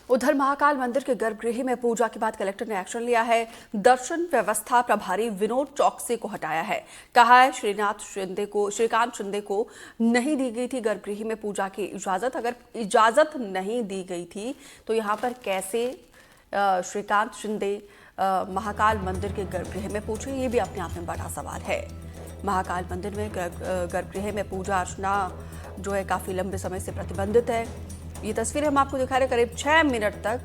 उधर महाकाल मंदिर के गर्भगृह में पूजा के बाद कलेक्टर ने एक्शन लिया है। दर्शन व्यवस्था प्रभारी विनोद चौकसी को हटाया है। कहा है श्रीकांत शिंदे को नहीं दी गई थी गर्भगृह में पूजा की इजाजत। अगर इजाजत नहीं दी गई थी तो यहाँ पर कैसे श्रीकांत शिंदे महाकाल मंदिर के गर्भगृह में पहुंचे, ये भी अपने आप में बड़ा सवाल है। महाकाल मंदिर में गर्भगृह में पूजा अर्चना जो है काफी लंबे समय से प्रतिबंधित है। ये तस्वीर हम आपको दिखा रहे, करीब 6 मिनट तक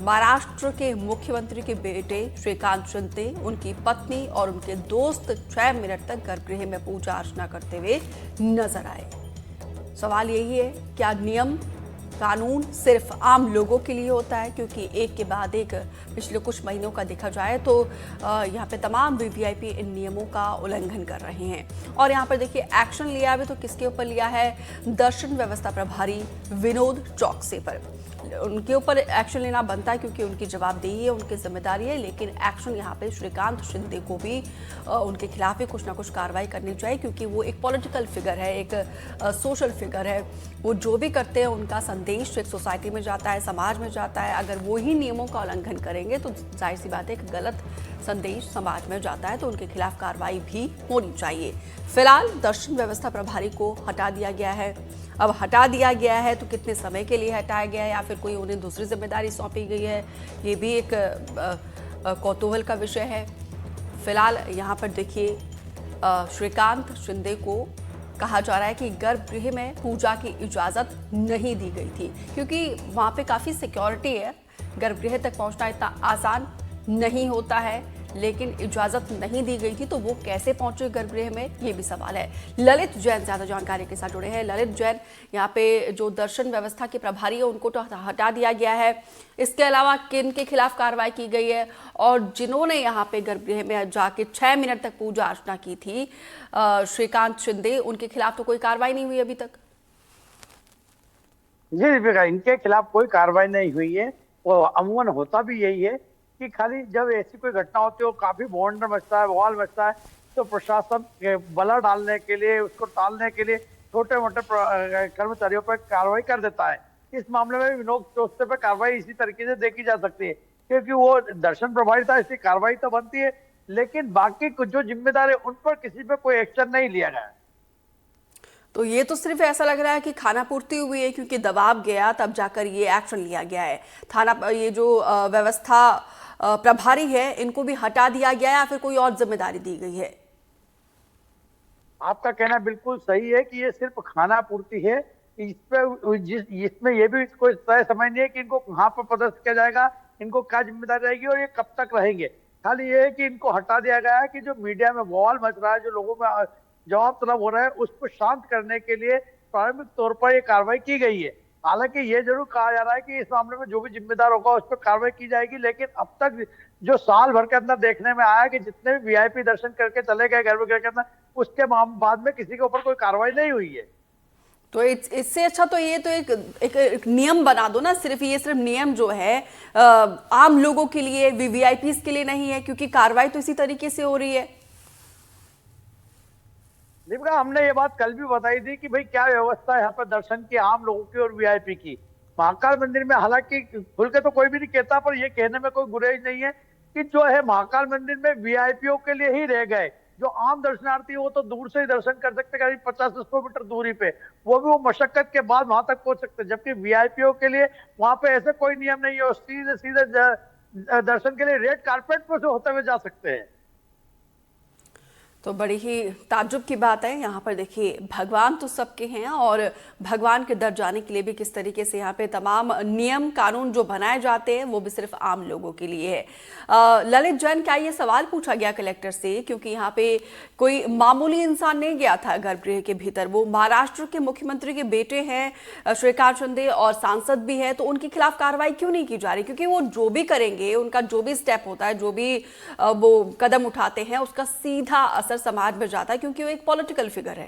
महाराष्ट्र के मुख्यमंत्री के बेटे श्रीकांत शिंदे, उनकी पत्नी और उनके दोस्त 6 मिनट तक गर्भगृह में पूजा अर्चना करते हुए नजर आए। सवाल यही है, क्या नियम कानून सिर्फ आम लोगों के लिए होता है? क्योंकि एक के बाद एक पिछले कुछ महीनों का देखा जाए तो यहाँ पे तमाम वीवीआईपी इन नियमों का उल्लंघन कर रहे हैं। और यहाँ पर देखिए एक्शन लिया है तो किसके ऊपर लिया है? दर्शन व्यवस्था प्रभारी विनोद चौकसी पर। उनके ऊपर एक्शन लेना बनता है क्योंकि उनकी जवाबदेही है, उनकी जिम्मेदारी है। लेकिन एक्शन यहाँ पे श्रीकांत शिंदे को भी उनके खिलाफ भी कुछ ना कुछ कार्रवाई करनी चाहिए, क्योंकि वो एक पॉलिटिकल फिगर है, एक सोशल फिगर है। वो जो भी करते हैं उनका संदेश एक सोसाइटी में जाता है, समाज में जाता है। अगर वो ही नियमों का उल्लंघन करेंगे तो जाहिर सी बात है एक गलत संदेश समाज में जाता है, तो उनके खिलाफ कार्रवाई भी होनी चाहिए। फिलहाल दर्शन व्यवस्था प्रभारी को हटा दिया गया है। अब हटा दिया गया है तो कितने समय के लिए हटाया गया है या फिर कोई उन्हें दूसरी जिम्मेदारी सौंपी गई है, ये भी एक कौतूहल का विषय है। फिलहाल यहाँ पर देखिए श्रीकांत शिंदे को कहा जा रहा है कि गर्भगृह में पूजा की इजाज़त नहीं दी गई थी, क्योंकि वहाँ पे काफ़ी सिक्योरिटी है। गर्भगृह तक पहुँचना इतना आसान नहीं होता है, लेकिन इजाज़त नहीं दी गई थी तो वो कैसे पहुंचे गर्भगृह में, ये भी सवाल है। ललित जैन ज़्यादा जानकारी के साथ जुड़े हैं। ललित जैन, यहाँ पे जो दर्शन व्यवस्था के प्रभारी है उनको तो हटा दिया गया है, इसके अलावा किन के खिलाफ कार्रवाई की गई है? और जिन्होंने यहाँ पे गर्भगृह में जाके 6 मिनट तक पूजा अर्चना की थी, श्रीकांत शिंदे, उनके खिलाफ तो कोई कार्रवाई नहीं हुई अभी तक। जी दीपिका, इनके खिलाफ कोई कार्रवाई नहीं हुई है। वो अमूमन होता भी यही है कि खाली जब ऐसी कोई घटना होती है, काफी बॉन्डर मचता है, बवाल मचता है, तो प्रशासन बला डालने के लिए, उसको टालने के लिए छोटे मोटे कर्मचारियों पर कार्रवाई कर देता है। इस मामले में विनोद चौकसी पर कार्रवाई इसी तरीके से देखी जा सकती है, क्योंकि वो दर्शन प्रभारी था, इसकी कार्रवाई तो बनती है, लेकिन बाकी कुछ जो जिम्मेदार है उन पर किसी पे कोई एक्शन नहीं लिया गया। तो ये तो सिर्फ ऐसा लग रहा है कि खाना पूर्ति हुई है, क्योंकि दबाव गया तब जाकर ये एक्शन लिया गया है। थाना ये जो व्यवस्था प्रभारी है इनको भी हटा दिया गया है या फिर कोई और जिम्मेदारी दी गई है? आपका कहना बिल्कुल सही है कि ये सिर्फ खाना पूर्ति है। इसमें ये भी कोई तय समय नहीं है कि इनको कहाँ पर पदस्थ किया जाएगा, इनको क्या जिम्मेदारी रहेगी और ये कब तक रहेंगे। खाली ये है कि इनको हटा दिया गया है कि जो मीडिया में बवाल मच रहा है, जो लोगों में जवाब तलब हो रहा है, उसको शांत करने के लिए प्रारंभिक तौर पर ये कार्रवाई की गई है। हालांकि ये जरूर कहा जा रहा है कि इस मामले में जो भी जिम्मेदार होगा उस पर कार्रवाई की जाएगी, लेकिन अब तक जो साल भर के अंदर देखने में आया कि जितने भी वीआईपी दर्शन करके चले गए गर्भगृह के अंदर, उसके बाद में किसी के ऊपर कोई कार्रवाई नहीं हुई है। तो इससे अच्छा तो ये तो एक नियम बना दो ना। सिर्फ नियम जो है आम लोगों के लिए, वीवीआईपीज के लिए नहीं है, क्योंकि कार्रवाई तो इसी तरीके से हो रही है। दीपिका, हमने ये बात कल भी बताई थी कि भाई क्या व्यवस्था है यहाँ पर दर्शन की, आम लोगों की और वीआईपी की। महाकाल मंदिर में हालांकि खुल के तो कोई भी नहीं कहता, पर ये कहने में कोई गुरेज नहीं है कि जो है महाकाल मंदिर में वीआईपीओ के लिए ही रह गए। जो आम दर्शनार्थी वो तो दूर से ही दर्शन कर सकते, करीब 50 मीटर दूरी पे, वो भी वो मशक्कत के बाद वहां तक पहुंच सकते, जबकि वीआईपीओ के लिए वहां पे ऐसे कोई नियम नहीं है। सीधे सीधे दर्शन के लिए रेड कारपेट पर से होते हुए जा सकते हैं। तो बड़ी ही ताज्जुब की बात है। यहाँ पर देखिए भगवान तो सबके हैं और भगवान के दर जाने के लिए भी किस तरीके से यहाँ पे तमाम नियम कानून जो बनाए जाते हैं वो भी सिर्फ आम लोगों के लिए है। ललित जैन, क्या ये सवाल पूछा गया कलेक्टर से? क्योंकि यहाँ पे कोई मामूली इंसान नहीं गया था गर्भगृह के भीतर, वो महाराष्ट्र के मुख्यमंत्री के बेटे हैं श्रीकांत शिंदे और सांसद भी है, तो उनके खिलाफ कार्रवाई क्यों नहीं की जा रही? क्योंकि वो जो भी करेंगे, उनका जो भी स्टेप होता है, जो भी वो कदम उठाते हैं, उसका सीधा समाज में जाता है, क्योंकि वो एक पॉलिटिकल फिगर है।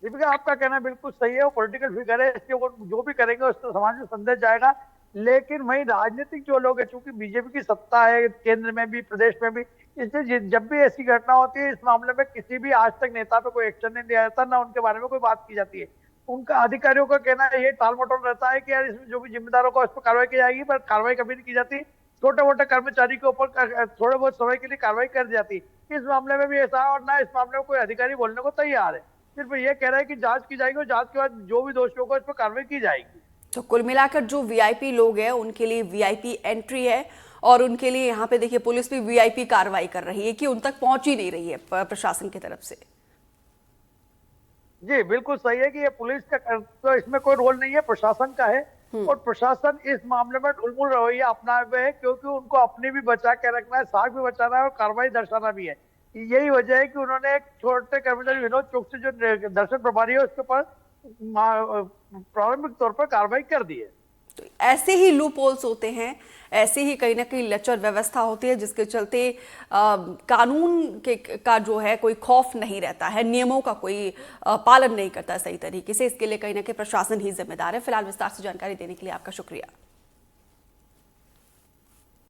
दीपिका, आपका कहना बिल्कुल सही है, वो पॉलिटिकल फिगर है, इसके वो जो भी करेंगे उससे समाज में संदेश जाएगा। लेकिन वही राजनीतिक जो लोग हैं, चूंकि बीजेपी की सत्ता है केंद्र में भी प्रदेश में भी, इसलिए जब भी ऐसी घटना होती है इस मामले में किसी भी आज तक नेता पे कोई एक्शन नहीं लिया जाता, ना उनके बारे में कोई बात की जाती है। उनका अधिकारियों का कहना ये टाल मटोल रहता है कि यार इसमें जो भी जिम्मेदार होगा उस पर कार्रवाई की जाएगी, पर कार्रवाई कभी नहीं की जाती। छोटे मोटे कर्मचारी के ऊपर थोड़े बहुत समय के लिए कार्रवाई कर दी जाती। इस मामले में भी ऐसा है, और ना इस मामले में कोई अधिकारी बोलने को तैयार है। सिर्फ ये कह रहा है कि जांच की जाएगी और जांच के बाद जो भी दोषी होगा उस पर कार्रवाई की जाएगी। तो कुल मिलाकर जो वीआईपी लोग हैं उनके लिए वीआईपी एंट्री है, और उनके लिए यहाँ पे देखिए पुलिस भी वीआईपी कार्रवाई कर रही है कि उन तक पहुंच ही नहीं रही है प्रशासन की तरफ से। जी बिल्कुल सही है कि ये पुलिस का तो इसमें कोई रोल नहीं है, प्रशासन का है। और प्रशासन इस मामले में ढुलमुल रवैया अपनाए हुए है, क्योंकि उनको अपनी भी बचा के रखना है, साख भी बचाना है और कार्रवाई दर्शाना भी है। यही वजह है कि उन्होंने एक छोटे कर्मचारी विनोद चौकसी जो दर्शन प्रभारी है उसके ऊपर प्रारंभिक तौर पर कार्रवाई कर दी है। तो ऐसे ही लूप होल्स होते हैं, ऐसे ही कहीं ना कहीं लचर व्यवस्था होती है जिसके चलते कानून का जो है कोई खौफ नहीं रहता है, नियमों का कोई पालन नहीं करता सही तरीके से। इसके लिए कहीं ना कहीं प्रशासन ही जिम्मेदार है। फिलहाल विस्तार से जानकारी देने के लिए आपका शुक्रिया।